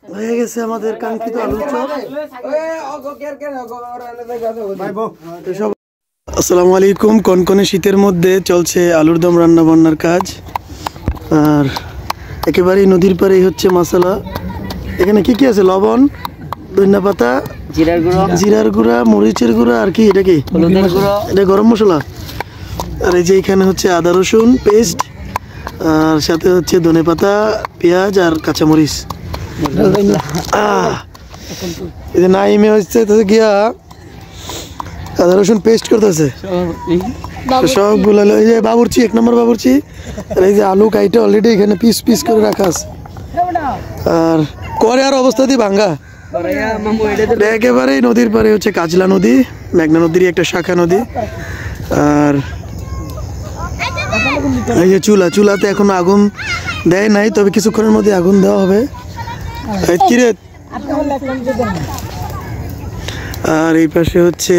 হয়ে গেছে আমাদের কাঙ্ক্ষিত আলুর চপ। আসসালামু আলাইকুম। কনকনে শীতের মধ্যে চলছে আলুর দম রান্না বান্নার কাজ, আর একেবারেই নদীর পাড়েই হচ্ছে মশলা। এখানে কি কি আছে? লবণ, ধনিয়া পাতা, জিরার গুঁড়া, মরিচের গুঁড়া, আর কি এটা? কি এটা গরম মশলা। আর এই যে এখানে হচ্ছে আদা রসুন পেস্ট, আর সাথে হচ্ছে ধনে পাতা, পেঁয়াজ আর কাঁচামরিচ। এই যে নাইমে হচ্ছে গিয়া আদা রসুন পেস্ট করতেছে সবগুলো। এই যে বাবুর্চি, 1 নম্বর বাবুর্চি। আর এই যে আলু কাইটে অলরেডি এখানে পিস পিস করে রাখা আছে। আর করে আর অবস্থা দিয়ে ভাঙ্গা একেবারেই নদীর পারে হচ্ছে কাজলা নদী, মেঘনা নদীর একটা শাখা নদী। আর এই যে চুলাতে এখনো আগুন দেয় নাই, তবে কিছুক্ষণের মধ্যে আগুন দেওয়া হবে। আর এই পাশে হচ্ছে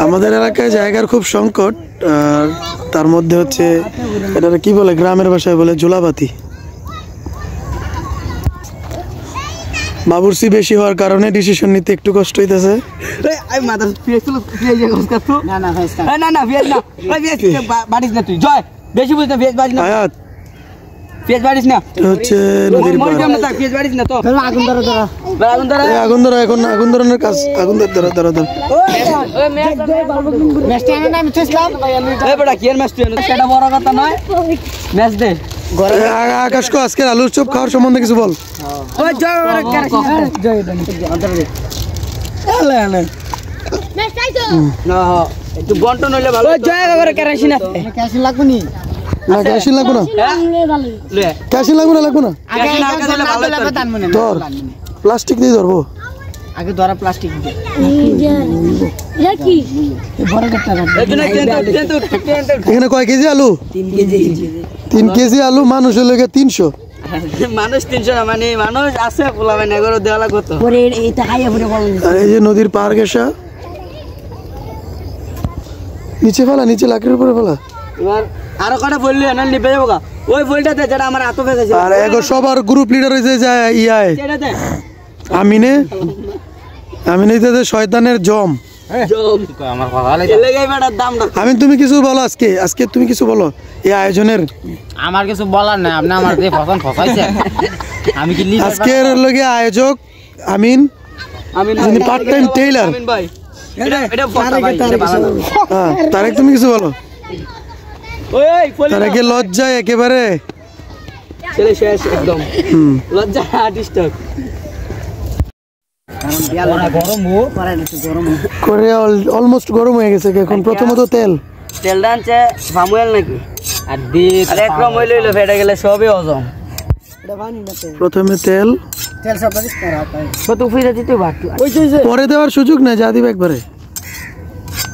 আমাদের এলাকায় জায়গার খুব সংকট, আর তার মধ্যে হচ্ছে এটা কি বলে, গ্রামের ভাষায় বলে জোলাবাতি। বাবুর্চি বেশি হওয়ার কারণে ডিসিশন নিতে একটু কষ্ট হইতেছে। আকাশ কো আজকে আলুর চপ খাওয়ার সম্বন্ধে কিছু বল। প্লাস্টিক দিয়ে ধরবো আগে, ধরা প্লাস্টিক এখানে কয় কেজি আলু? 3 কেজি আলু। মানুষ হলো 300 মানুষ 300 না, মানে মানুষ আছে পোলাবেন এগুলো দেওয়া লাগবে তো। আর এই যে নদীর পার ঘেঁষা, নিচে ফেলা, নিচে লাকড়ির উপরে ফেলা। এবার আরো কটা বললি না নিবে যাবো গা, ওই বলটাতে যেটা আমার হাতে ফেসেছে। আর এগো সবার গ্রুপ লিডার হইছে যায় ইয়ায় আমিনে শয়তানের জম। আমি তুমি কিছু বলো আজকে তুমি কিছু বলো এই আয়োজনের। আমার কিছু বলার নাই, আপনি আমার দিয়ে ফসন ফসাইছেন। আমি কি আজকের লগে আয়োজক আমিন, যিনি পার্ট টাইম টেইলার। তারেক তুমি কিছু বলো। তারেকে লজ্জায় একেবারে ছেলে শেষ একদম, লজ্জা আর্টিস্ট করে অলমোস্ট গরম হয়ে গেছে এখন। প্রথমত তেল ডানছে ফামুয়েল নাকি, আর এক রকম হইলে ফেটে গেলে সবই হজম। প্রথমে তেল পরে দেওয়ার সুযোগ নেই, যা দিবে একবারে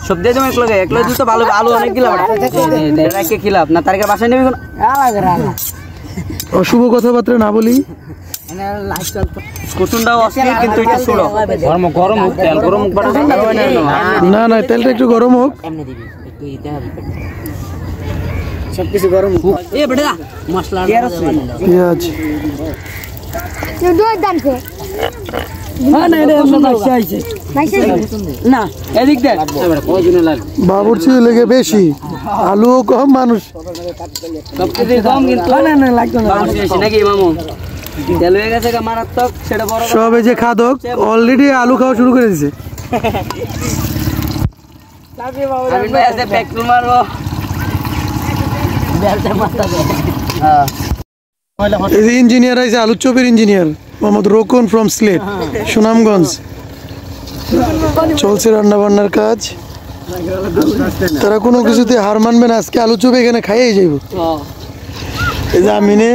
সব দিয়ে দেবো একলগে। একলগে দিতে ভালো, আলু অনেক গিলাম রেখে খিলাপ না, তার বাসায় নেবি অশুভ কথাবার্তা না বলি। না না, তেলটা একটু গরম হোক। সবকিছু গরম মশলা পেঁয়াজ বাবুর্চি লেগে বেশি, আলুও কম, মানুষ কম, কিন্তু নাকি মামু তেল হয়ে গেছে মারাত্মক। সেটা বড় সব এই যে খাদক অলরেডি আলু খাওয়া শুরু করে দিছে। এই যে ইঞ্জিনিয়ার আছে, আলুর চপের engineer Mohammad Rokon from Sylhet, Sunamganj. চলছে রান্না বান্নার কাজ, তারা কোনো কিছুতে হার মানবে না। আজকে আলু চপ এখানে খাইয়েই যাইব। এই যে আমিনে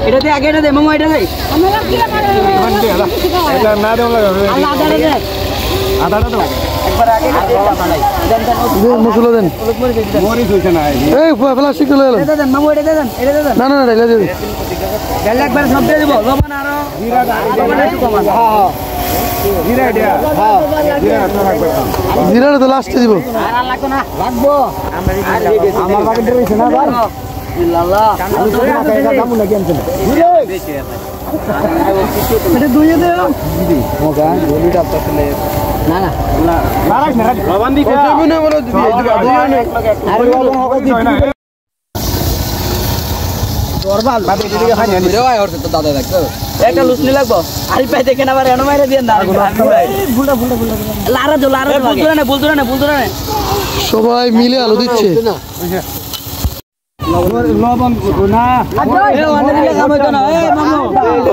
এটাতে আগে এটা দে মামা, এটা দে মশলা দেন। প্লাস্টিক চলে এলো। না না না, একবার সব দিয়ে দেবো, লবণ আরো জিরা একটু কমান। জিরাটা তো লাস্টে দিব। একটা লুচনি লাগবো আরি পাই দেখেন আবার এনো মাইরা দিয়ে না লারা দো বুলতুরা না সবাই মিলে আলু দিচ্ছে।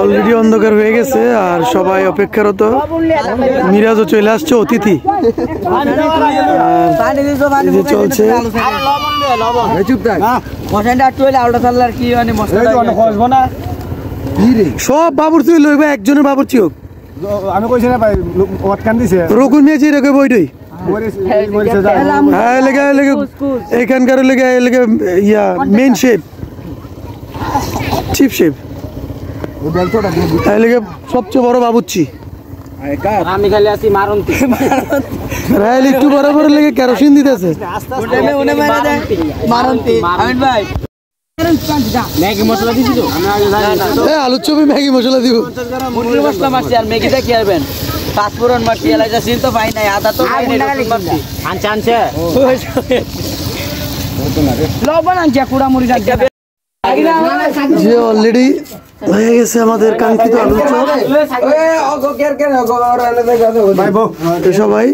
অলরেডি অন্ধকার হয়ে গেছে আর সবাই অপেক্ষারত। মিরাজও চলে আসছে অতিথি। আর এই যে চলছে সব বাবুর্চি লইবা, একজনের বাবুর্চি হোক। আমি কইছি না ভাই ওয়াটকান দিছে রকুন নিয়ে যে রেখে বইটই এইখানকার লেগে ইয়া মেইন শেপ চিফ শেপ লেগে সবচেয়ে বড় বাবুচ্ছি। আমি খালি আছি মারন্তি রাইল একটু বড় বড় লেগে কেরোসিন দিতেছে। ম্যাগি মশলা দিছি তো আলুর চপে ম্যাগি মশলা দিব। মুরগির মশলা মারছি আর ম্যাগিটা কি আরবেন পাঁচফোড়ন মারছি এলাকা সিন তো পাই নাই আদা তো পাই নাই মারছি আনছে লবণ আনছি কুড়া মুড়ি যে অলরেডি হয়ে গেছে আমাদের কাঙ্ক্ষিত আলুর চপ। সবাই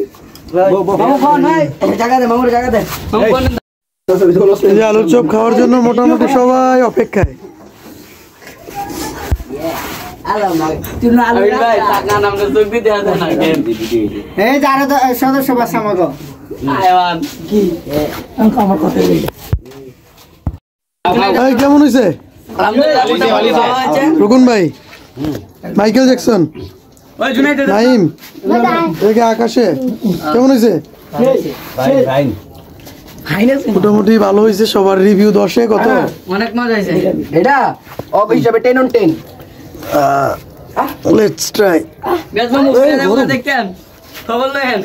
যে আলুর চপ খাওয়ার জন্য মোটামুটি সবাই অপেক্ষায়। কেমন হয়েছে রুকুন ভাই? মাইকেল জ্যাকসন, নাইম, আকাশে কেমন হয়েছে? মোটামুটি ভালো হয়েছে। সবার রিভিউ 10-এ কত? অনেক মজা হয়েছে। এটা অব হিসাবে 10 on 10। Let's try. দেখেন খবর নেন